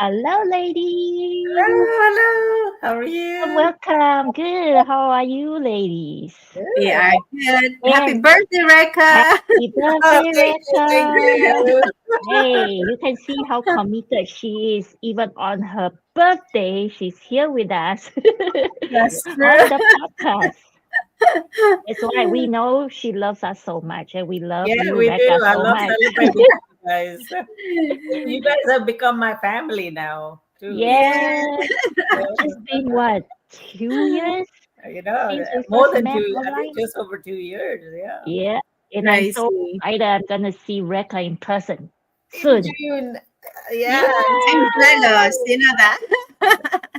Hello, ladies. Hello, hello. How are Welcome, you? welcome. Good. How are you, ladies? We Good. are good. Happy And birthday, Reka. happy Oh, birthday, thank Reka. you. Hey, you can see how committed she is. Even on her birthday, she's here with us That's on true. the podcast. That's why we know she loves us so much, and we love Yeah, you, we do. Reka, I so love much. celebrating with you guys. You guys have become my family now, too. Yeah. Yes, just Yeah. been what, 2 years since we More first than met two, I think online? just over 2 years. Yeah. Yeah, and I'm so Crazy. excited I'm gonna see Reka in person In soon. June. Yeah, Yeah, in I'm June. jealous. You know that?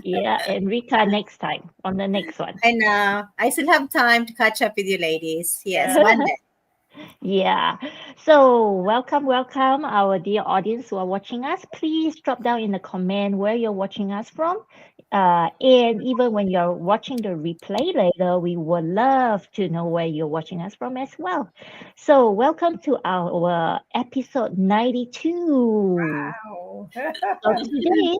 yeah, and Rika next time on the next one. I know. I still have time to catch up with you ladies. Yes, Yeah. one day. Yeah. So welcome, welcome, our dear audience who are watching us. Please drop down in the comment where you're watching us from. And even when you're watching the replay later, we would love to know where you're watching us from as well. So welcome to our episode 92. Wow. So today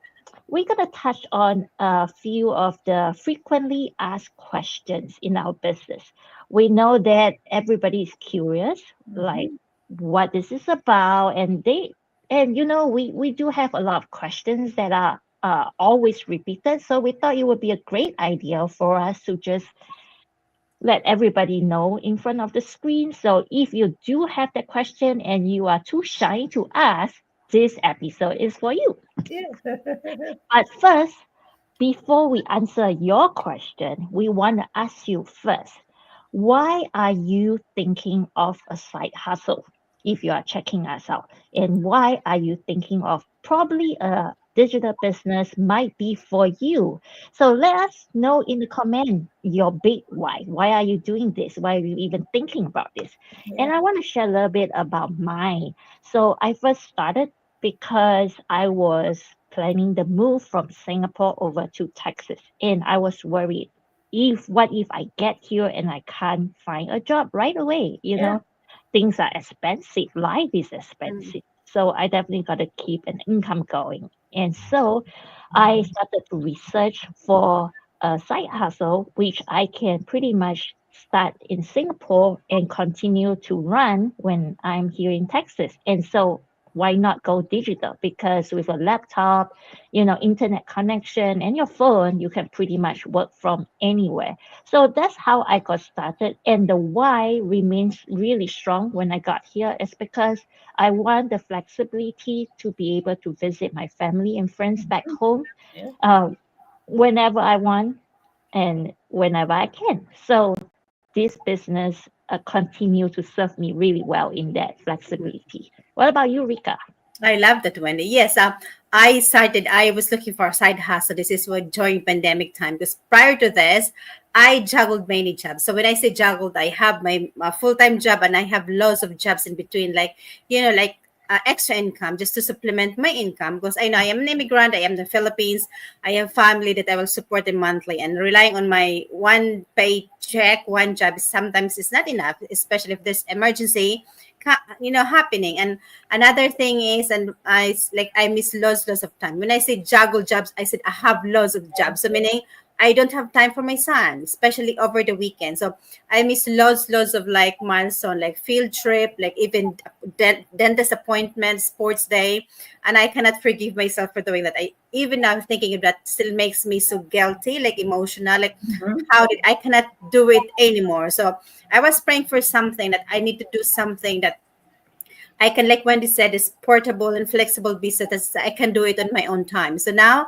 we're going to touch on a few of the frequently asked questions in our business. We know that everybody is curious, like Mhm. what this is about, and we do have a lot of questions that are always repeated. So we thought it would be a great idea for us to just let everybody know in front of the screen. So if you do have that question and you are too shy to ask, this episode is for you. Yeah. But first, before we answer your question, we want to ask you first, why are you thinking of a side hustle if you are checking us out? And why are you thinking of probably a digital business might be for you? So let us know in the comment your big why. Why are you doing this? Why are you even thinking about this? And Yeah. I want to share a little bit about mine. So I first started because I was planning the move from Singapore over to Texas. And I was worried what if I get here and I can't find a job right away? Yeah. Things are expensive, life is Mm. expensive. So I definitely got to keep an income going. And so I started to research for a side hustle, which I can pretty much start in Singapore and continue to run when I'm here in Texas. And so why not go digital? Because with a laptop, internet connection and your phone, you can pretty much work from anywhere. So that's how I got started. And the why remains really strong when I got here is because I want the flexibility to be able to visit my family and friends back home Yeah. uh, whenever I want and whenever I can. So this business continue to serve me really well in that flexibility. What about you, Rika? I love that, Wendy. Yes, I was looking for a side hustle. This is what during pandemic time, because prior to this, I juggled many jobs. So when I say juggled, I have my full-time job and I have lots of jobs in between, like extra income just to supplement my income. Because I know I am an immigrant, I am in the Philippines, I have family that I will support them monthly, and relying on my one paycheck, one job sometimes is not enough, especially if there's emergency happening. And another thing is, and I miss lots of time. When I say juggle jobs, I said I have lots of jobs. So meaning I don't have time for my son, especially over the weekend. So I miss lots of like milestone, like field trip, like even dentist appointment, sports day, and I cannot forgive myself for doing that. I even now thinking of that still makes me so guilty, like emotional, like Mhm. how did I cannot do it anymore. So I was praying for something that I need to do something that I can, like Wendy said, is portable and flexible business that I can do it on my own time. So now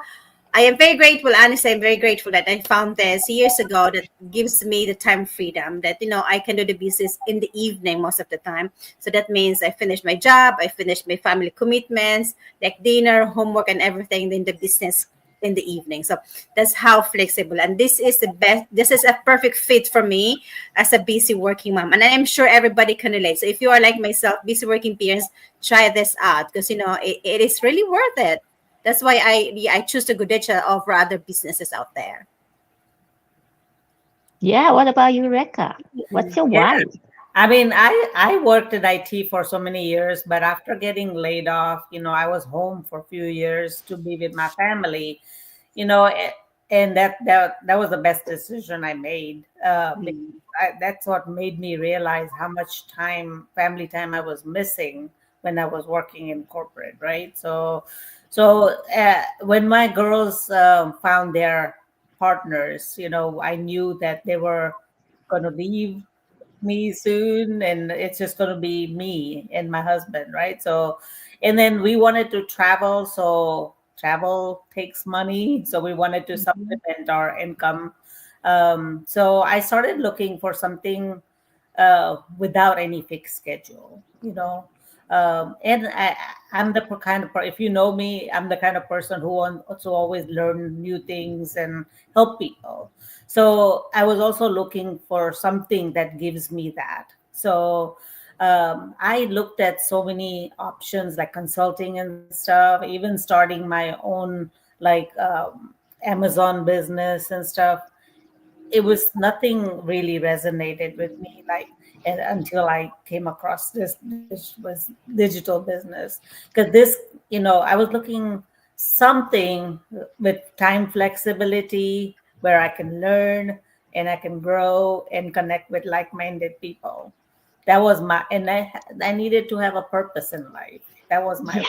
I am very grateful. Honestly, I'm very grateful that I found this years ago that gives me the time freedom that, I can do the business in the evening most of the time. So that means I finish my job, I finish my family commitments, like dinner, homework, and everything in the business in the evening. So that's how flexible. And this is the best, this is a perfect fit for me as a busy working mom. And I'm sure everybody can relate. So if you are like myself, busy working parents, try this out because it is really worth it. That's why I choose to go digital over other businesses out there. Yeah, what about you, Reka? What's Mhm. your Yeah. why? I mean, I worked in IT for so many years, but after getting laid off, I was home for a few years to be with my family, you know, and that was the best decision I made. Because Mm. that's what made me realize how much family time I was missing when I was working in corporate, right? So when my girls found their partners, I knew that they were going to leave me soon, and it's just going to be me and my husband, right? So and then we wanted to travel, so travel takes money, so we wanted to Mhm. supplement our income. So I started looking for something without any fixed schedule, and I'm the kind of if you know me, I'm the kind of person who wants to always learn new things and help people. So I was also looking for something that gives me that. So I looked at so many options like consulting and stuff, even starting my own like Amazon business and stuff. It was nothing really resonated with me like, and until I came across this was digital business, because this, I was looking something with time flexibility where I can learn and I can grow and connect with like-minded people. That was my, and I needed to have a purpose in life. That was my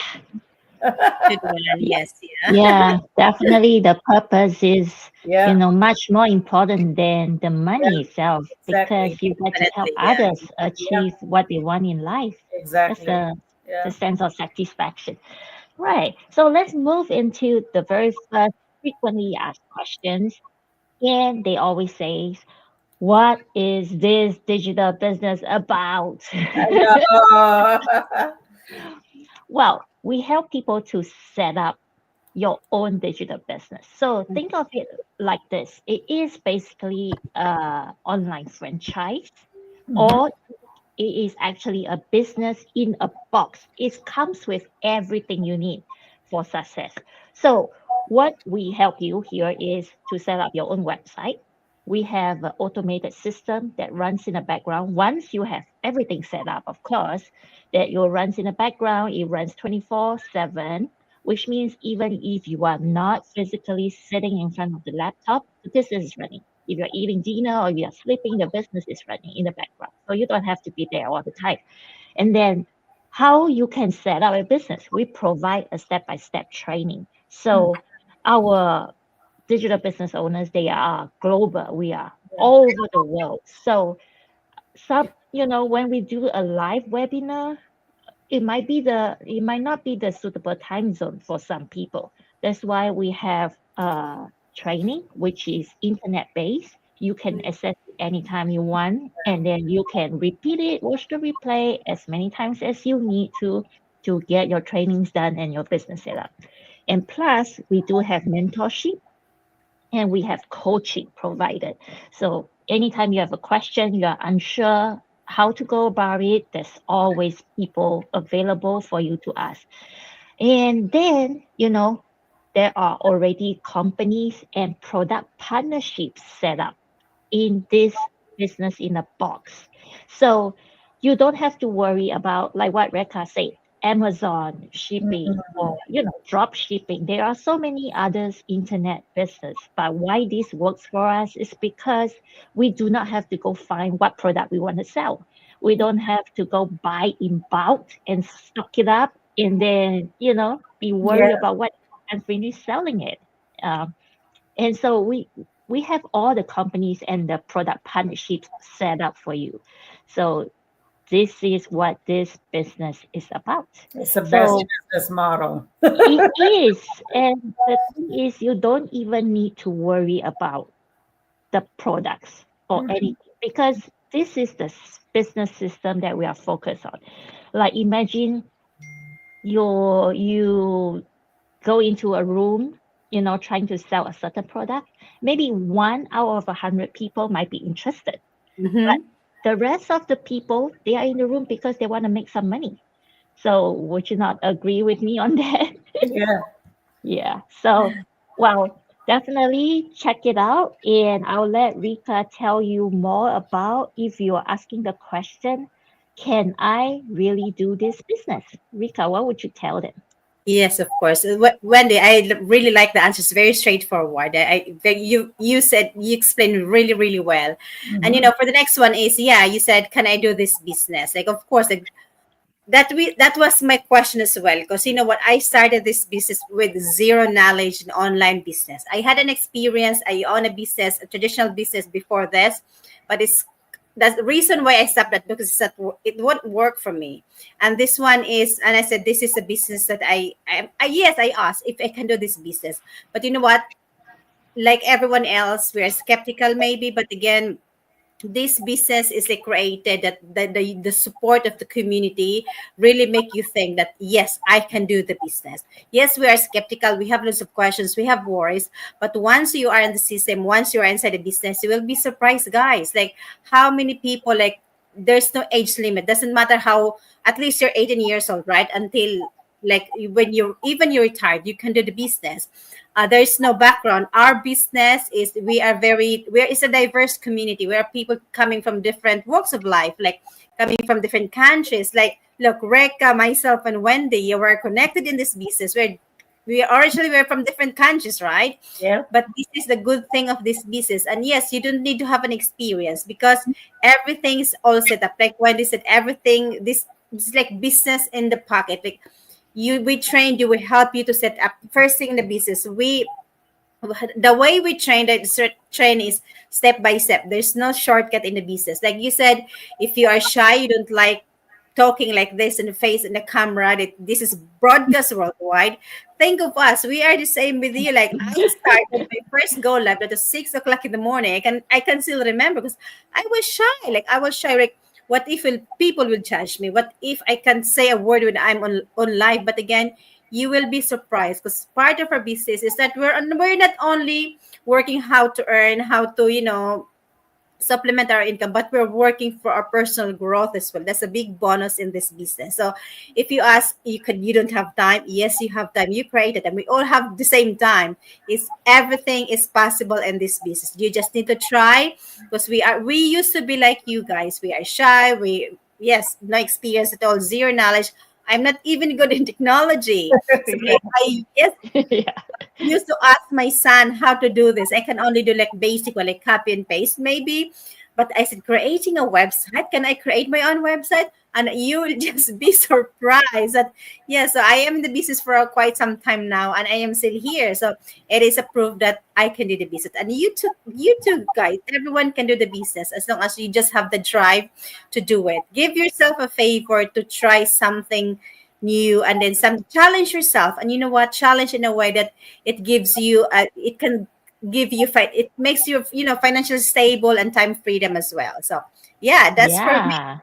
Yeah, Good one. yeah, Yes. Yeah. yeah. Definitely, the purpose is, yeah, much more important than the money yeah, itself because exactly, you get to help Definitely. Yeah. others yeah, achieve what they want in life. That's exactly, the yeah. sense of satisfaction. Right. So let's move into the very first frequently asked questions. And they always say, what is this digital business about? I know. Well, we help people to set up your own digital business. So think of it like this. It is basically a online franchise, Mhm. or it is actually a business in a box. It comes with everything you need for success. So, what we help you here is to set up your own website. We have an automated system that runs in the background. Once you have everything set up, of course, that it runs in the background, it runs 24/7, which means even if you are not physically sitting in front of the laptop, the business is running. If you're eating dinner or you're sleeping, the business is running in the background. So you don't have to be there all the time. And then how you can set up a business. We provide a step-by-step training. So our digital business owners, they are global. We are Yeah. all over the world. So when we do a live webinar, it might not be the suitable time zone for some people. That's why we have training which is internet based. You can access it anytime you want, and then you can repeat it, watch the replay as many times as you need to get your trainings done and your business set up. And plus we do have mentorship and we have coaching provided. So anytime you have a question, you are unsure how to go about it, there's always people available for you to ask. And then, there are already companies and product partnerships set up in this business in a box. So you don't have to worry about, like what Reka said, Amazon shipping or drop shipping. There are so many others internet business. But why this works for us is because we do not have to go find what product we want to sell. We don't have to go buy in bulk and stock it up and then be worried Yeah. about what and finish selling it. Um, and so we have all the companies and the product partnerships set up for you. So this is what this business is about. It's the best So business model. it is, and the thing is, you don't even need to worry about the products or Mhm. anything because this is the business system that we are focused on. Like imagine you go into a room, trying to sell a certain product. Maybe one out of 100 people might be interested, but Mm-hmm. the rest of the people, they are in the room because they want to make some money. So would you not agree with me on that? Yeah. Yeah. So, well. Definitely check it out, and I'll let Rika tell you more about if you're asking the question, can I really do this business? Rika, what would you tell them? Yes, of course. Wendy, really like the answer. It's very straightforward. You said you explained really really well, and Mhm. for the next one is, yeah, you said, can I do this business? Like, of course, like, that was my question as well, because what, I started this business with zero knowledge in online business. I had an experience, I own a business, a traditional business before this, but it's that's the reason why I stopped that, because it won't work for me. And this one is, and I said, this is a business that yes, I asked if I can do this business. But you know what, like everyone else, we're skeptical maybe, but again, this business is like created that the support of the community really make you think that yes, I can do the business. Yes, we are skeptical, we have lots of questions, we have worries, but once you are in the system, once you are inside the business, you will be surprised, guys, like how many people, like, there's no age limit, doesn't matter how, at least you're 18 years old, right, until like when you're retired, you can do the business. There's no background. Our business is, it's a diverse community. We are people coming from different walks of life, like coming from different countries. Like, look, Reka, myself, and Wendy, were connected in this business. We're from different countries, right? Yeah. But this is the good thing of this business. And yes, you don't need to have an experience, because everything's all set up. Like Wendy said, everything, this is like business in the pocket. Like, we trained you, we help you to set up first thing in the business. The way we train is step by step. There's no shortcut in the business. Like you said, if you are shy, you don't like talking like this in the face in the camera, that this is broadcast worldwide. Think of us, we are the same with you. Like, I started my first go live at 6 o'clock in the morning. I can still remember, because I was shy, like, what if people will judge me, what if I can say a word when I'm on live. But again, you will be surprised, because part of our business is that we're not only working how to earn, how to supplement our income, but we're working for our personal growth as well. That's a big bonus in this business. So if you ask, you don't have time, yes, you have time, you created, and we all have the same time. Is everything is possible in this business. You just need to try, because we used to be like you guys. We are shy, we, yes, no experience at all, zero knowledge. I'm not even good in technology. So Yeah. I yes, Yeah. used to ask my son how to do this. I can only do like basic, or like copy and paste maybe. But I said, creating a website, can I create my own website? And you will just be surprised that, yeah, so I am in the business for quite some time now, and I am still here. So it is a proof that I can do the business. And you too, guys, everyone can do the business as long as you just have the drive to do it. Give yourself a favor to try something new, and then some challenge yourself. And you know what, challenge in a way that it gives you it can give you it makes you financially stable and time freedom as well. So yeah, that's for me. Yeah.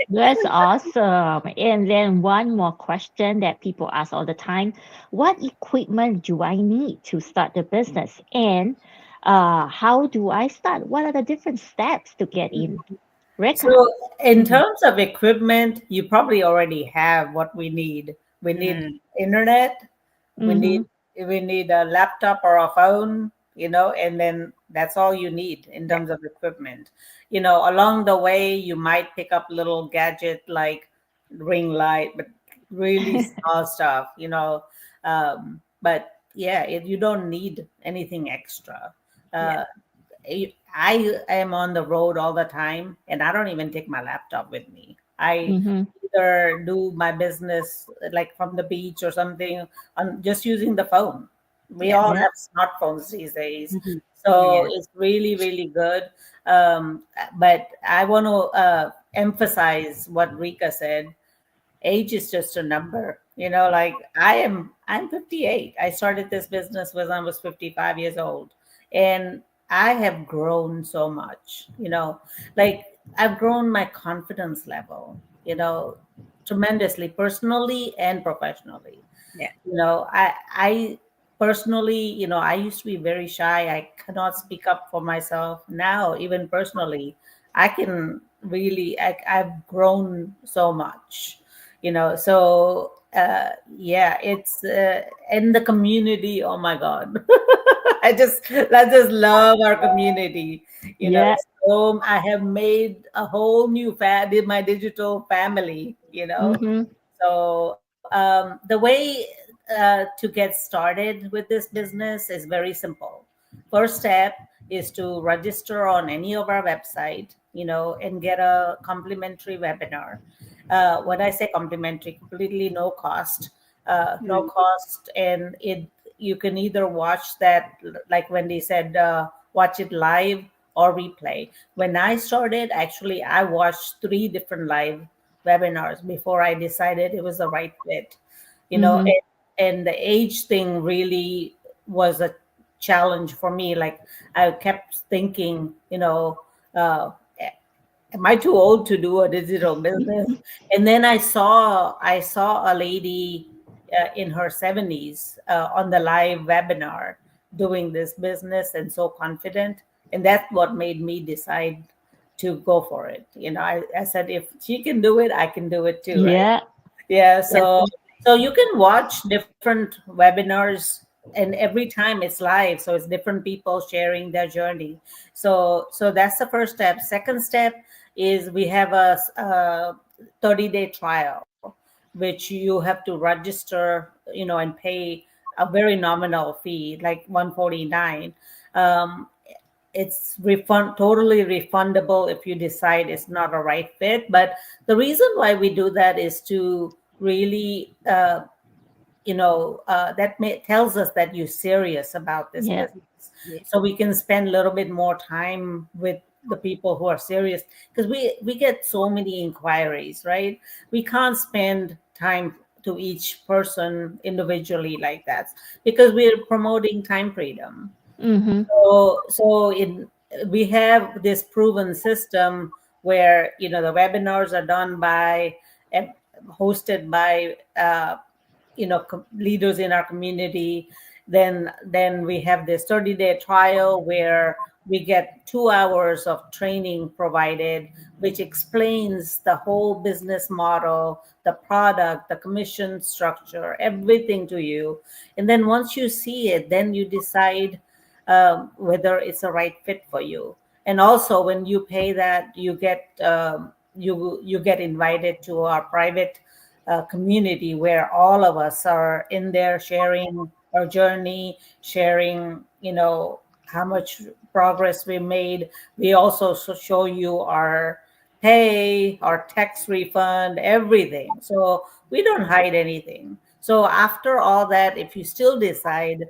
That's awesome. And then one more question that people ask all the time. What equipment do I need to start the business? And how do I start? What are the different steps to get in? So, Reka. in Mhm. terms of equipment, you probably already have what we need. We need Mm, internet. We need Mm-hmm. we need a laptop or a phone, and then that's all you need in yeah. terms of equipment. Along the way, you might pick up little gadget like ring light, but really small stuff. But yeah, you don't need anything extra. Yeah. Uh, I am on the road all the time, and I don't even take my laptop with me. I Mm-hmm. either do my business like from the beach or something on just using the phone. We Yeah. all Yeah. have smartphones these days, Mhm. so Yeah. it's really, really good. Um, but I want to emphasize what Rika said. Age is just a number. Like I'm 58. I started this business when I was 55 years old, and I have grown so much. Like I've grown my confidence level, tremendously, personally and professionally. Yeah. I personally, I used to be very shy. I cannot speak up for myself. Now, even personally, I can really, I've grown so much, so yeah, it's in the community. Oh my God. I just love our community. You know, Yeah. so I have made a whole new did my digital family. Mm-hmm. So the way to get started with this business is very simple. First step is to register on any of our website, and get a complimentary webinar. When I say complimentary, completely no cost, no Mm. cost, and it you can either watch that, like Wendy said, watch it live or replay. When I started, actually, I watched three different live webinars before I decided it was the right fit. You know, Mm-hmm. and the age thing really was a challenge for me. Like I kept thinking, uh, am I too old to do a digital business? And then I saw a lady in her 70s on the live webinar doing this business and so confident, and that's what made me decide to go for it. I said, if she can do it, I can do it too, right? Yeah. Yeah, Yes. so you can watch different webinars, and every time it's live, so it's different people sharing their journey. So that's the first step. Second step is we have a 30-day trial, which you have to register, and pay a very nominal fee, like 149. Um, it's totally refundable if you decide it's not a right fit. But the reason why we do that is to really tells us that you're serious about this Yeah. business, Yeah. so we can spend a little bit more time with the people who are serious, because we get so many inquiries, right? We can't spend time to each person individually like that, because we're promoting time freedom. Mm-hmm. So we have this proven system where the webinars are done by and hosted by leaders in our community. Then we have this 30-day trial where we get 2 hours of training provided, which explains the whole business model, the product, the commission structure, everything to you. And then once you see it, then you decide whether it's a right fit for you. And also, when you pay that, you get invited to our private community where all of us are in there sharing our journey, sharing, how much progress we made. We also show you our pay, our tax refund, everything. So we don't hide anything. So after all that, if you still decide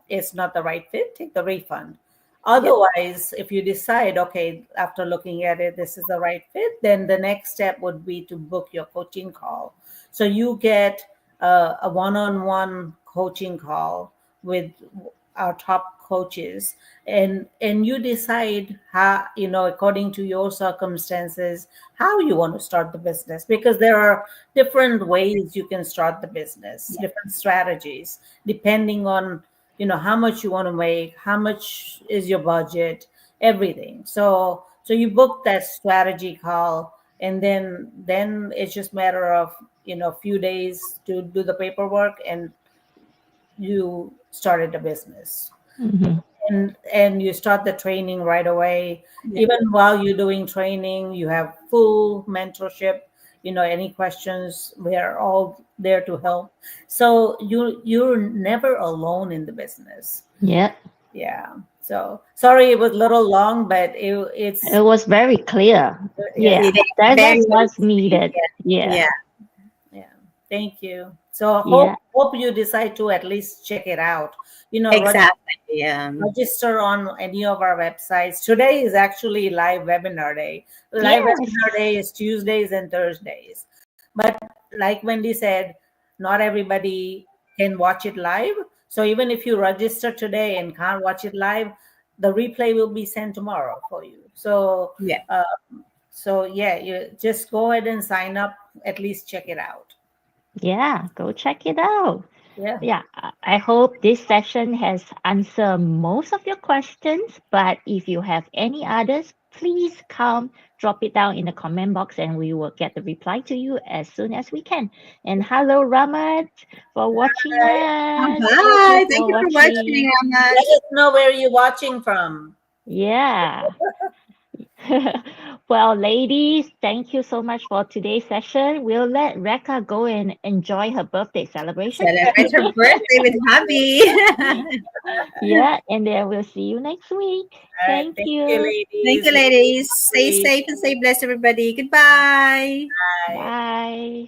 it's not the right fit, take the refund. Yeah. Otherwise, if you decide, okay, after looking at it, this is the right fit, then the next step would be to book your coaching call. So you get a one-on-one coaching call with our top coaches, and you decide how, according to your circumstances, how you want to start the business, because there are different ways you can start the business, Yeah. different strategies, depending on how much you want to make, how much is your budget, everything. So you book that strategy call, and then it's just matter of few days to do the paperwork, and you started a business. Mm-hmm. And you start the training right away. Yeah. Even while you're doing training, you have full mentorship. Any questions, we are all there to help. So you're never alone in the business. Yeah. Yeah. So sorry it was a little long, but It it's was very clear. yeah. Yeah. It is That's very what's easy. needed. Yeah. Yeah. Yeah, thank you. So Yeah. hope you decide to at least check it out. Exactly. Yeah. Register on any of our websites. Today is actually live webinar day. Live Yes. webinar day is Tuesdays and Thursdays. But like Wendy said, not everybody can watch it live. So even if you register today and can't watch it live, the replay will be sent tomorrow for you. So Yeah. uh, yeah, you just go ahead and sign up. At least check it out. Yeah. Go check it out. Yeah. Yeah, I hope this session has answered most of your questions, but if you have any others, please come drop it down in the comment box and we will get the reply to you as soon as we can. And hello, Ramat, for watching us. Thank you Bye. Thank for you for watching, watching. Ahmad. Let us know where you're watching from. Yeah. Well, ladies, thank you so much for today's session. We'll let Rekha go and enjoy her birthday celebration. Celebrate her birthday with hubby. Yeah, and then we'll see you next week. All right. Thank Thank you, you. Thank ladies. you, ladies. Stay safe and stay blessed, everybody. Goodbye. Bye. Bye.